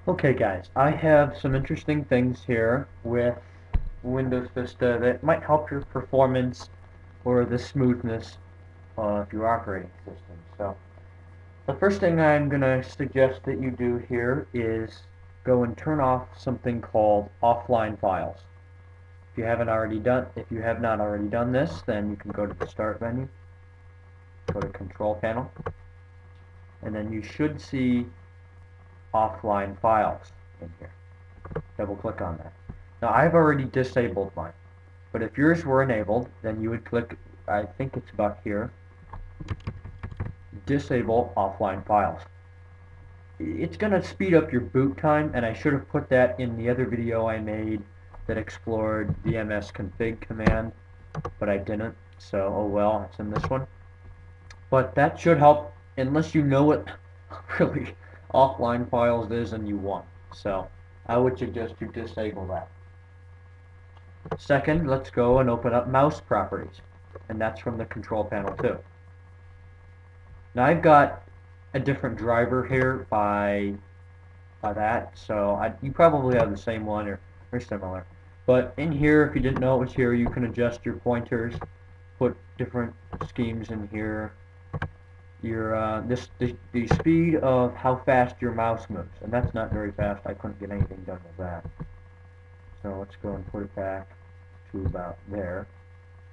Okay guys, I have some interesting things here with Windows Vista that might help your performance or the smoothness of your operating system. So the first thing I'm going to suggest that you do here is go and turn off something called offline files. If you have not already done this, then you can go to the Start menu, go to Control Panel, and then you should see offline files in here. Double click on that. Now I've already disabled mine, but if yours were enabled, then you would click, I think it's about here, disable offline files. It's going to speed up your boot time, and I should have put that in the other video I made that explored the msconfig command, but I didn't, so oh well, it's in this one. But that should help, unless you know what really offline files is and you want. So I would suggest you disable that. Second, let's go and open up mouse properties, and that's from the control panel too. Now I've got a different driver here by that, so you probably have the same one or similar. But in here, if you didn't know it was here, you can adjust your pointers, put different schemes in here. Your the speed of how fast your mouse moves, and that's not very fast. I couldn't get anything done with that. So let's go and put it back to about there.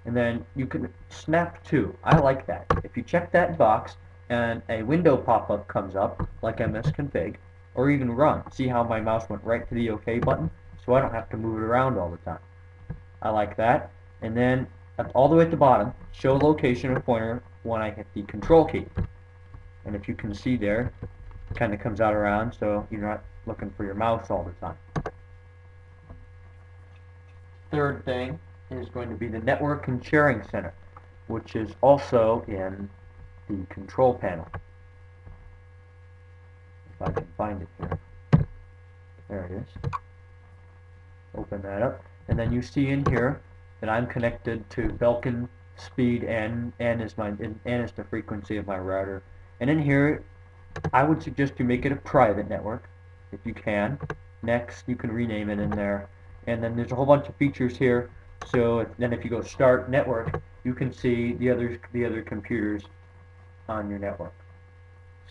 And then you can snap to. I like that. If you check that box and a window pop-up comes up, like msconfig, or even run, see how my mouse went right to the OK button, so I don't have to move it around all the time. I like that. And then all the way at the bottom, show location of pointer when I hit the control key. And if you can see there, it kind of comes out around, so you're not looking for your mouse all the time. Third thing is going to be the Network and Sharing Center, which is also in the control panel. If I can find it here. There it is. Open that up. And then you see in here that I'm connected to Belkin speed N is the frequency of my router. And in here, I would suggest you make it a private network, if you can. Next, you can rename it in there. And then there's a whole bunch of features here. So then if you go Start Network, you can see the other computers on your network.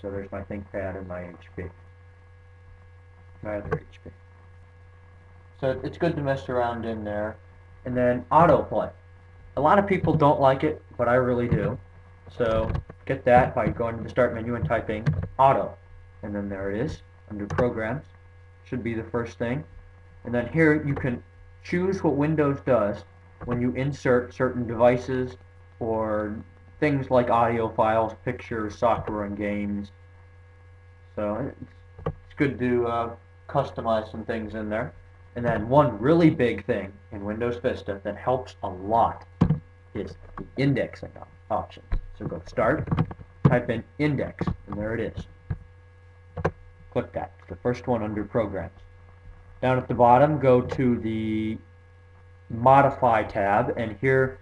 So there's my ThinkPad and my HP. My other HP. So it's good to mess around in there. And then autoplay. A lot of people don't like it, but I really do. So get that by going to the Start menu and typing Auto. And then there it is, under Programs. Should be the first thing. And then here you can choose what Windows does when you insert certain devices or things like audio files, pictures, software, and games. So it's good to customize some things in there. And then one really big thing in Windows Vista that helps a lot is the indexing options. So go Start, type in Index, and there it is. Click that. It's the first one under Programs. Down at the bottom, go to the Modify tab, and here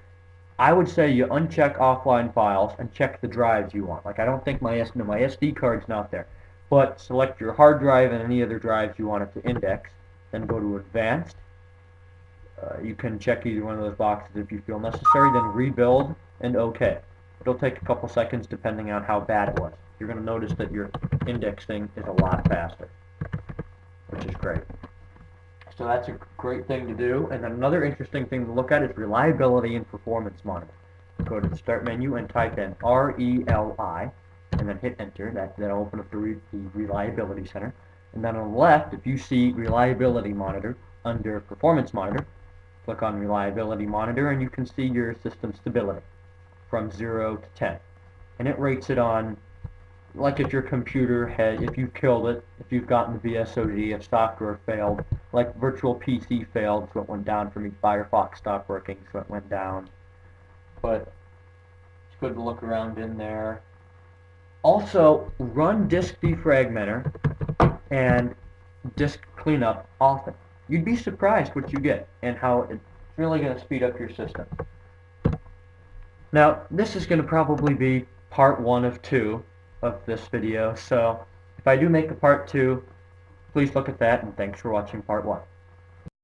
I would say you uncheck offline files and check the drives you want. Like I don't think my SD card's not there, but select your hard drive and any other drives you want it to index. Then go to Advanced. You can check either one of those boxes if you feel necessary. Then Rebuild and OK. It'll take a couple seconds depending on how bad it was. You're going to notice that your indexing is a lot faster, which is great. So that's a great thing to do. And then another interesting thing to look at is Reliability and Performance Monitor. Go to the Start menu and type in RELI, and then hit Enter. That'll open up the Reliability Center. And then on the left, if you see Reliability Monitor under Performance Monitor, click on Reliability Monitor, and you can see your system stability from 0 to 10. And it rates it on, like if your computer if you've killed it, if you've gotten the VSOD, if software failed, like Virtual PC failed, so it went down for me, Firefox stopped working, so it went down. But it's good to look around in there. Also, run Disk Defragmenter and disk cleanup often. You'd be surprised what you get and how it's really going to speed up your system. Now, this is going to probably be part 1 of 2 of this video, so if I do make a part 2, please look at that, and thanks for watching part 1.